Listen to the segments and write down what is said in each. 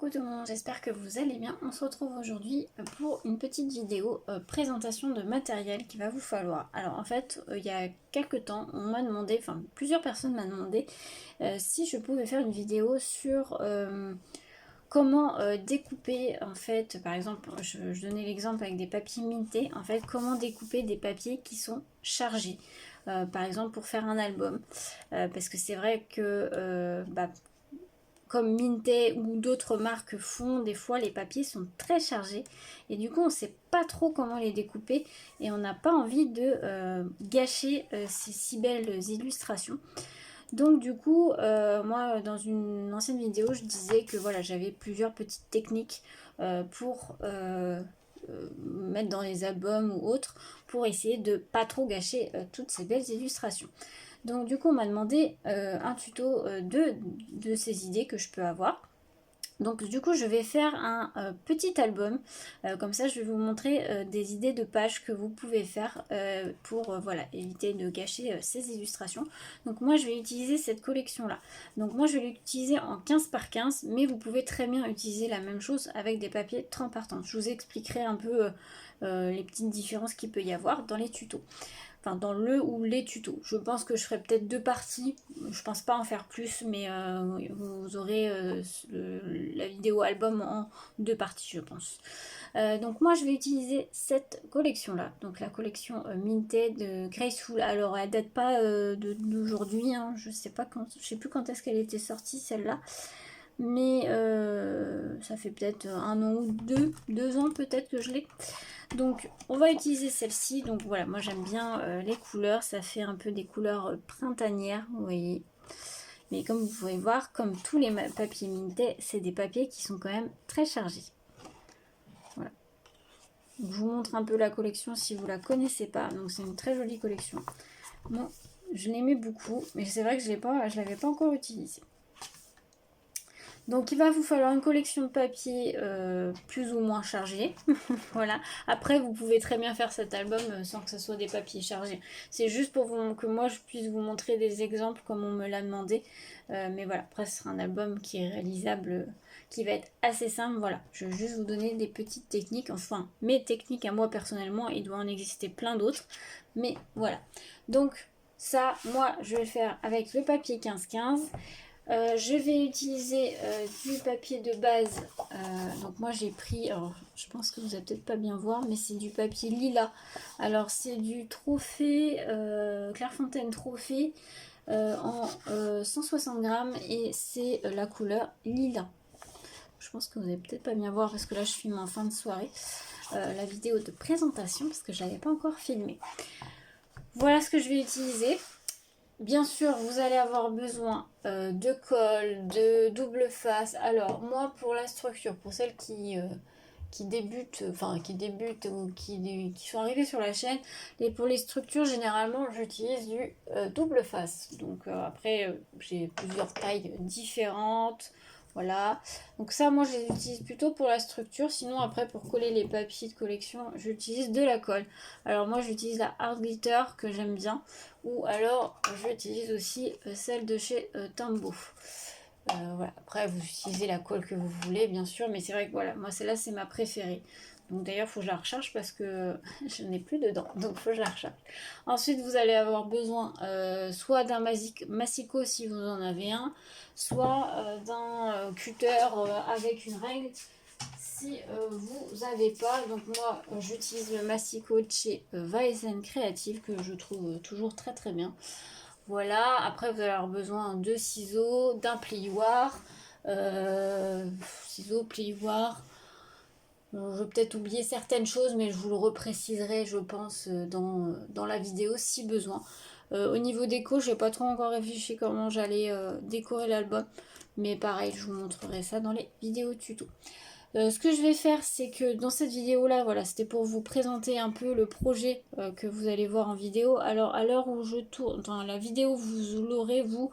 Coucou tout le monde, j'espère que vous allez bien. On se retrouve aujourd'hui pour une petite vidéo présentation de matériel qu'il va vous falloir. Alors en fait, il y a quelques temps, on m'a demandé, enfin plusieurs personnes m'ont demandé si je pouvais faire une vidéo sur comment découper, en fait, par exemple, je donnais l'exemple avec des papiers mintés, en fait, comment découper des papiers qui sont chargés. Par exemple pour faire un album, parce que c'est vrai que comme Minté ou d'autres marques font, des fois les papiers sont très chargés et du coup on ne sait pas trop comment les découper et on n'a pas envie de gâcher ces si belles illustrations. Donc du coup, moi dans une ancienne vidéo je disais que voilà, j'avais plusieurs petites techniques pour mettre dans les albums ou autres pour essayer de pas trop gâcher toutes ces belles illustrations. Donc du coup on m'a demandé un tuto de ces idées que je peux avoir. Donc du coup je vais faire un petit album, comme ça je vais vous montrer des idées de pages que vous pouvez faire pour voilà, éviter de gâcher ces illustrations. Donc moi je vais utiliser cette collection là. Donc moi je vais l'utiliser en 15 par 15, mais vous pouvez très bien utiliser la même chose avec des papiers 30 par 30. Je vous expliquerai un peu les petites différences qu'il peut y avoir dans les tutos. Enfin dans le ou les tutos. Je pense que je ferai peut-être deux parties, je pense pas en faire plus, mais vous aurez la vidéo album en deux parties je pense. Donc moi je vais utiliser cette collection là, donc la collection Minted de Graceful. Alors elle date pas d'aujourd'hui, hein. Je sais plus quand est-ce qu'elle était sortie celle-là, mais ça fait peut-être un an ou deux ans peut-être que je l'ai. Donc on va utiliser celle-ci. Donc voilà, moi j'aime bien les couleurs, ça fait un peu des couleurs printanières, vous voyez. Mais comme vous pouvez voir, comme tous les papiers Minté, c'est des papiers qui sont quand même très chargés. Voilà. Donc, je vous montre un peu la collection si vous la connaissez pas. Donc c'est une très jolie collection. Moi, je l'aimais beaucoup, mais c'est vrai que je l'avais pas encore utilisée. Donc il va vous falloir une collection de papier plus ou moins chargés. Voilà. Après vous pouvez très bien faire cet album sans que ce soit des papiers chargés. C'est juste pour que moi je puisse vous montrer des exemples comme on me l'a demandé. Mais voilà, après ce sera un album qui est réalisable, qui va être assez simple. Voilà, je vais juste vous donner des petites techniques. Enfin, mes techniques à moi personnellement, il doit en exister plein d'autres. Mais voilà. Donc ça, moi je vais le faire avec le papier 15-15. Je vais utiliser du papier de base. Donc moi j'ai pris, alors je pense que vous allez peut-être pas bien voir, mais c'est du papier lilas. Alors c'est du Trophée, Clairefontaine Trophée en 160 grammes et c'est la couleur lilas. Je pense que vous allez peut-être pas bien voir parce que là je filme en fin de soirée la vidéo de présentation parce que je l'avais pas encore filmé. Voilà ce que je vais utiliser. Bien sûr, vous allez avoir besoin de colle, de double face. Alors, moi, pour la structure, pour celles qui débutent, ou qui sont arrivées sur la chaîne, et pour les structures, généralement, j'utilise du double face. Donc, après, j'ai plusieurs tailles différentes. Voilà. Donc ça, moi, je les utilise plutôt pour la structure. Sinon, après, pour coller les papiers de collection, j'utilise de la colle. Alors, moi, j'utilise la Art Glitter que j'aime bien. Ou alors, j'utilise aussi celle de chez Tombow. Voilà. Après, vous utilisez la colle que vous voulez, bien sûr. Mais c'est vrai que voilà, moi, celle-là, c'est ma préférée. Donc d'ailleurs, il faut que je la recharge parce que je n'ai plus dedans. Donc il faut que je la recharge. Ensuite, vous allez avoir besoin soit d'un massicot si vous en avez un, soit d'un cutter avec une règle si vous n'avez pas. Donc moi, j'utilise le massicot de chez Weizen Creative que je trouve toujours très très bien. Voilà, après vous allez avoir besoin de ciseaux, d'un plioir, ciseaux, plioir. Je vais peut-être oublier certaines choses, mais je vous le repréciserai, je pense, dans la vidéo si besoin. Au niveau déco, je n'ai pas trop encore réfléchi comment j'allais décorer l'album. Mais pareil, je vous montrerai ça dans les vidéos tuto. Ce que je vais faire, c'est que dans cette vidéo-là, voilà, c'était pour vous présenter un peu le projet que vous allez voir en vidéo. Alors, à l'heure où je tourne, dans la vidéo, vous l'aurez, vous.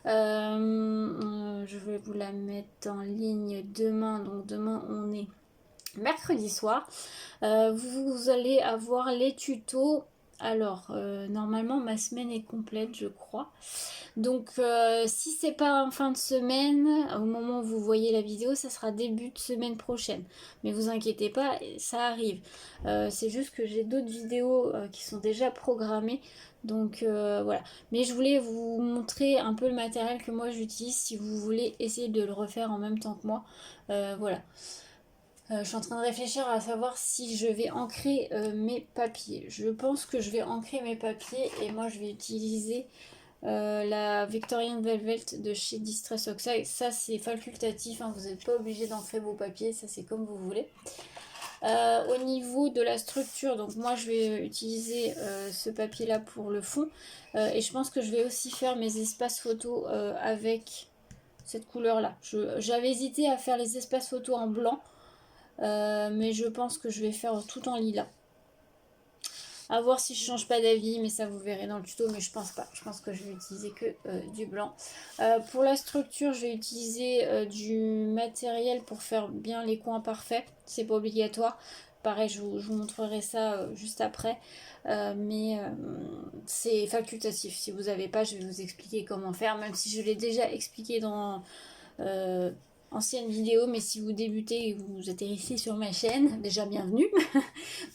Je vais vous la mettre en ligne demain. Donc, demain, on est mercredi soir. Vous allez avoir les tutos Alors, normalement ma semaine est complète, je crois. Donc si c'est pas en fin de semaine, au moment où vous voyez la vidéo, ça sera début de semaine prochaine. Mais vous inquiétez pas, ça arrive. C'est juste que j'ai d'autres vidéos qui sont déjà programmées. Donc voilà. Mais je voulais vous montrer un peu le matériel que moi j'utilise si vous voulez essayer de le refaire en même temps que moi. Voilà. Je suis en train de réfléchir à savoir si je vais ancrer mes papiers. Je pense que je vais ancrer mes papiers et moi je vais utiliser la Victorian Velvet de chez Distress Oxide. Ça c'est facultatif, hein, vous n'êtes pas obligé d'ancrer vos papiers, ça c'est comme vous voulez. Au niveau de la structure, donc moi je vais utiliser ce papier là pour le fond et je pense que je vais aussi faire mes espaces photos avec cette couleur là. J'avais hésité à faire les espaces photos en blanc. Mais je pense que je vais faire tout en lilas. À voir si je change pas d'avis, mais ça vous verrez dans le tuto, mais je pense pas. Je pense que je vais utiliser que du blanc. Pour la structure, je vais utiliser du matériel pour faire bien les coins parfaits. C'est pas obligatoire. Pareil, je vous montrerai ça juste après. Mais c'est facultatif. Si vous n'avez pas, je vais vous expliquer comment faire, même si je l'ai déjà expliqué dans ancienne vidéo, mais si vous débutez et vous atterrissez sur ma chaîne, déjà bienvenue.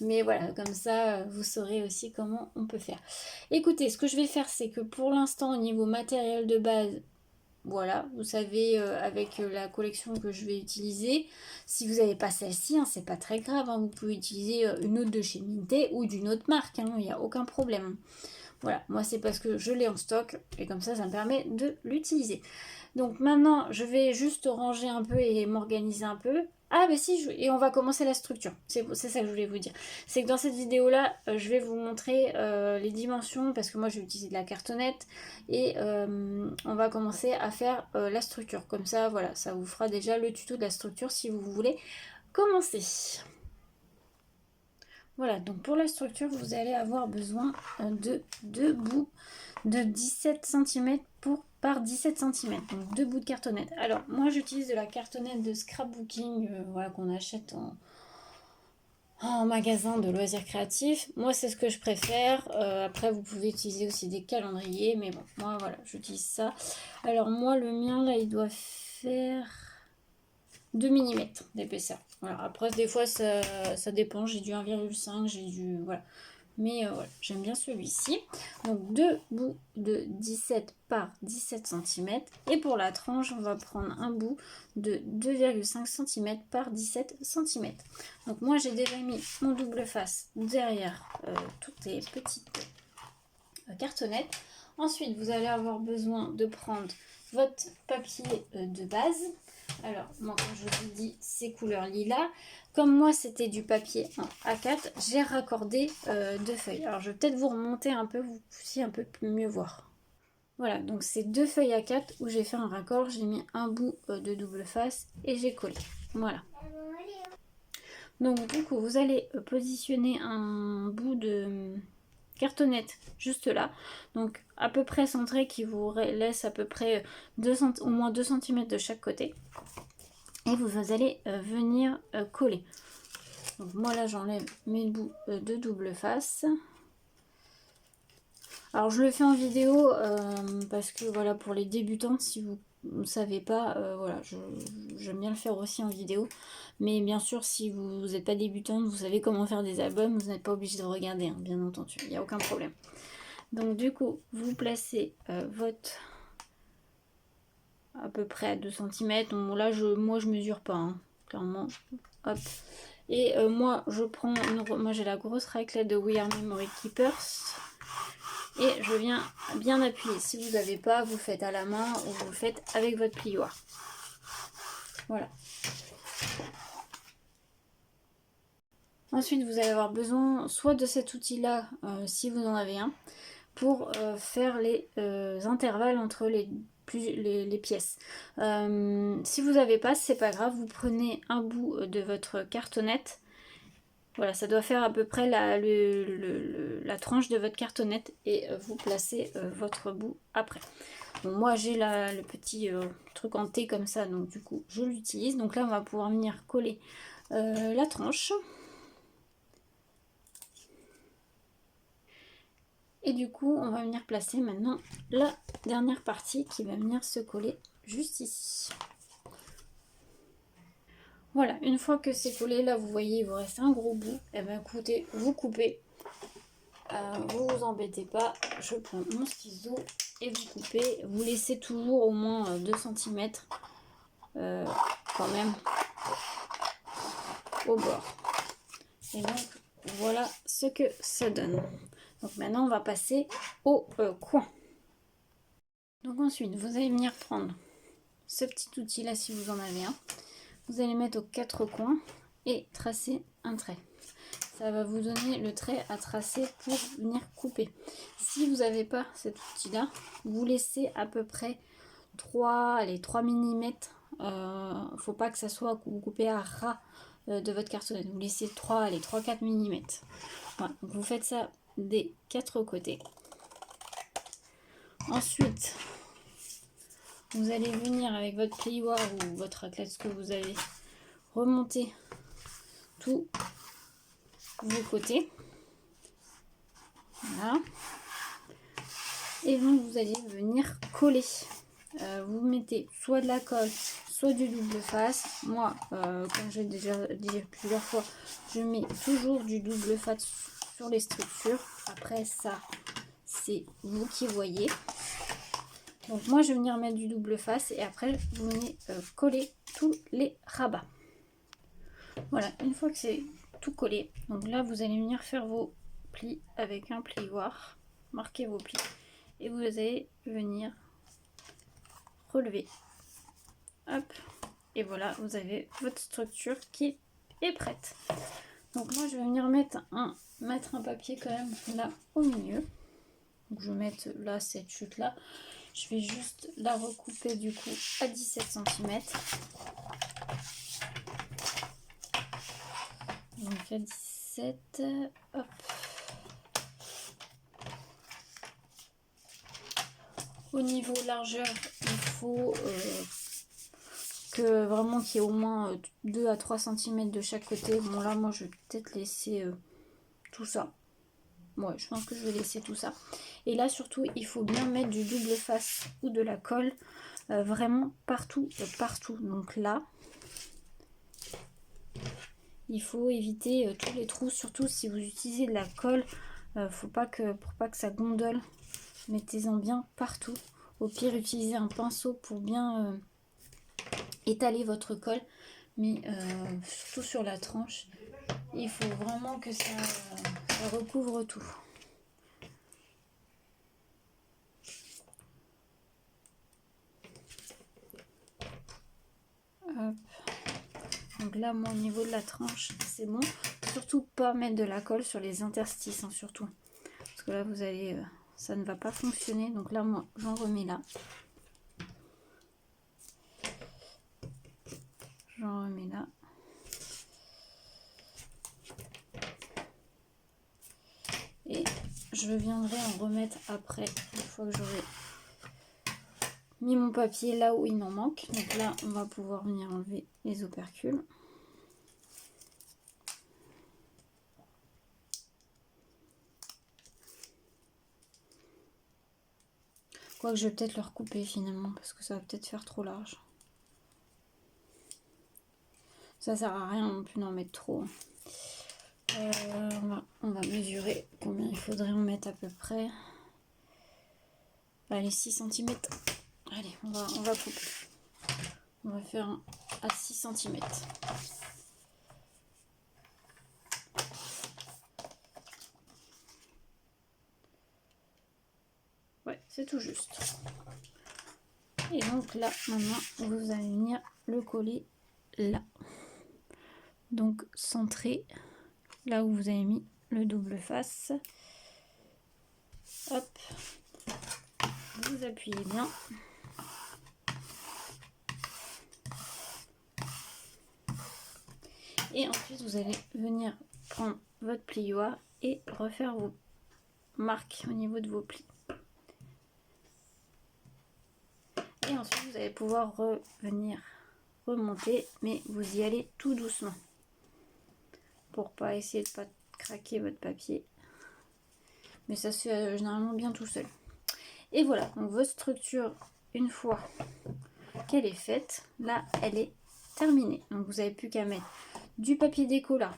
Mais voilà, comme ça, vous saurez aussi comment on peut faire. Écoutez, ce que je vais faire, c'est que pour l'instant, au niveau matériel de base, voilà, vous savez, avec la collection que je vais utiliser, si vous n'avez pas celle-ci, hein, c'est pas très grave, hein, vous pouvez utiliser une autre de chez Minté ou d'une autre marque, hein, il n'y a aucun problème. Voilà, moi c'est parce que je l'ai en stock et comme ça me permet de l'utiliser. Donc maintenant, je vais juste ranger un peu et m'organiser un peu. Ah bah si, et on va commencer la structure. C'est ça que je voulais vous dire. C'est que dans cette vidéo-là, je vais vous montrer les dimensions parce que moi je vais utiliser de la cartonnette et on va commencer à faire la structure. Comme ça, voilà, ça vous fera déjà le tuto de la structure si vous voulez commencer. Voilà, donc pour la structure, vous allez avoir besoin de deux bouts de 17 cm par 17 cm, donc deux bouts de cartonnette. Alors, moi j'utilise de la cartonnette de scrapbooking voilà, qu'on achète en magasin de loisirs créatifs. Moi, c'est ce que je préfère. Après, vous pouvez utiliser aussi des calendriers, mais bon, moi voilà, j'utilise ça. Alors, moi, le mien là, il doit faire 2 mm d'épaisseur. Voilà. Après, des fois, ça dépend. J'ai du 1,5, j'ai du... Voilà. Mais voilà, j'aime bien celui-ci. Donc, deux bouts de 17 par 17 cm. Et pour la tranche, on va prendre un bout de 2,5 cm par 17 cm. Donc, moi, j'ai déjà mis mon double face derrière toutes les petites cartonnettes. Ensuite, vous allez avoir besoin de prendre votre papier de base. Alors, moi, comme je vous dis, c'est couleur lilas. Comme moi, c'était du papier en A4, j'ai raccordé deux feuilles. Alors, je vais peut-être vous remonter un peu, vous puissiez un peu mieux voir. Voilà, donc c'est deux feuilles A4 où j'ai fait un raccord. J'ai mis un bout de double face et j'ai collé. Voilà. Donc, du coup, vous allez positionner un bout de cartonnette juste là, donc à peu près centré, qui vous laisse à peu près au moins 2 cm de chaque côté, et vous allez venir coller. Donc moi là j'enlève mes bouts de double face. Alors je le fais en vidéo parce que voilà, pour les débutantes, si vous ne savez pas, voilà, j'aime bien le faire aussi en vidéo. Mais bien sûr, si vous n'êtes pas débutante, vous savez comment faire des albums, vous n'êtes pas obligé de regarder, hein, bien entendu, il n'y a aucun problème. Donc du coup, vous placez votre à peu près à 2 cm. Donc là, moi je mesure pas, hein, clairement. Hop. Et moi, je prends moi j'ai la grosse raclette de We Are Memory Keepers. Et je viens bien appuyer. Si vous n'avez pas, vous faites à la main ou vous le faites avec votre plioir. Voilà. Ensuite, vous allez avoir besoin soit de cet outil-là, si vous en avez un, pour faire les intervalles entre les pièces. Si vous n'avez pas, c'est pas grave, vous prenez un bout de votre cartonnette. Voilà, ça doit faire à peu près la tranche de votre cartonnette et vous placez votre bout après. Bon, moi j'ai le petit truc en T comme ça, donc du coup je l'utilise. Donc là on va pouvoir venir coller la tranche. Et du coup, on va venir placer maintenant la dernière partie qui va venir se coller juste ici. Voilà, une fois que c'est collé, là vous voyez, il vous reste un gros bout. Et bien écoutez, vous coupez. Vous vous embêtez pas, je prends mon ciseau et vous coupez. Vous laissez toujours au moins 2 cm quand même au bord. Et donc voilà ce que ça donne. Donc maintenant on va passer au coin. Donc ensuite vous allez venir prendre ce petit outil là si vous en avez un. Vous allez mettre aux 4 coins et tracer un trait. Ça va vous donner le trait à tracer pour venir couper. Si vous n'avez pas cet outil là, vous laissez à peu près 3 mm. Faut pas que ça soit vous coupez à ras de votre cartonnette. Vous laissez 3-4 mm. Voilà, donc vous faites ça des 4 côtés. Ensuite, vous allez venir avec votre plioir ou votre raclette, ce que vous avez, remonter tous vos côtés. Voilà. Et donc vous allez venir coller. Vous mettez soit de la colle, soit du double face. Moi, comme j'ai déjà dit plusieurs fois, je mets toujours du double face sur les structures. Après ça, c'est vous qui voyez. Donc moi, je vais venir mettre du double face et après, vous venez coller tous les rabats. Voilà, une fois que c'est tout collé, donc là, vous allez venir faire vos plis avec un plioir. Marquez vos plis et vous allez venir relever. Hop, et voilà, vous avez votre structure qui est prête. Donc moi, je vais venir mettre un papier quand même là au milieu. Donc je vais mettre là cette chute là. Je vais juste la recouper du coup à 17 cm. Donc à 17, hop. Au niveau largeur, il faut que vraiment qu'il y ait au moins 2 à 3 cm de chaque côté. Bon là, moi je vais peut-être laisser tout ça. Ouais, je pense que je vais laisser tout ça. Et là surtout, il faut bien mettre du double face ou de la colle vraiment partout, partout. Donc là, il faut éviter tous les trous, surtout si vous utilisez de la colle. Faut pas que, pour pas que ça gondole, mettez-en bien partout. Au pire, utilisez un pinceau pour bien étaler votre colle, mais surtout sur la tranche, il faut vraiment que ça recouvre tout. Hop. Donc là, moi, au niveau de la tranche, c'est bon. Surtout pas mettre de la colle sur les interstices, hein, surtout. Parce que là, vous allez, ça ne va pas fonctionner. Donc là, moi, j'en remets là. J'en remets là. Et je viendrai en remettre après, une fois que j'aurai mis mon papier là où il m'en manque. Donc là, on va pouvoir venir enlever les opercules. Quoique je vais peut-être le recouper finalement, parce que ça va peut-être faire trop large. Ça sert à rien non plus d'en mettre trop. On va mesurer combien il faudrait en mettre à peu près. Allez, 6 cm. Allez, on va couper. On va faire un à 6 cm. Ouais, c'est tout juste. Et donc là, maintenant, vous allez venir le coller là. Donc centré là où vous avez mis le double face. Hop. Vous appuyez bien. Et ensuite, vous allez venir prendre votre plioir et refaire vos marques au niveau de vos plis. Et ensuite, vous allez pouvoir revenir remonter, mais vous y allez tout doucement pour pas essayer de pas craquer votre papier. mais ça se fait généralement bien tout seul. Et voilà, donc votre structure, une fois qu'elle est faite, là elle est terminée. Donc vous n'avez plus qu'à mettre du papier déco là,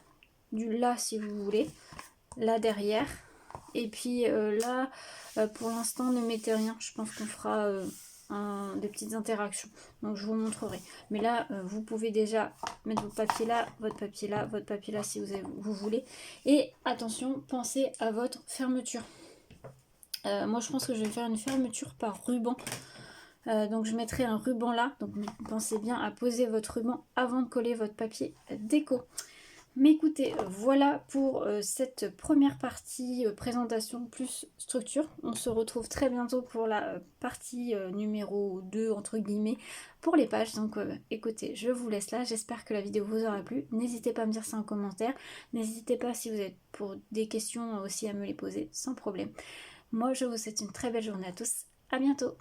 du là si vous voulez, là derrière. Et puis là, pour l'instant, ne mettez rien. Je pense qu'on fera des petites interactions. Donc je vous montrerai. Mais là, vous pouvez déjà mettre votre papier là, votre papier là, votre papier là si vous voulez. Et attention, pensez à votre fermeture. Moi, je pense que je vais faire une fermeture par ruban. Donc je mettrai un ruban là. Donc pensez bien à poser votre ruban avant de coller votre papier déco. Mais écoutez, voilà pour cette première partie présentation plus structure. On se retrouve très bientôt pour la partie numéro 2 entre guillemets pour les pages. Donc écoutez, je vous laisse là. J'espère que la vidéo vous aura plu. N'hésitez pas à me dire ça en commentaire. N'hésitez pas si vous êtes pour des questions aussi à me les poser sans problème. Moi je vous souhaite une très belle journée à tous. À bientôt.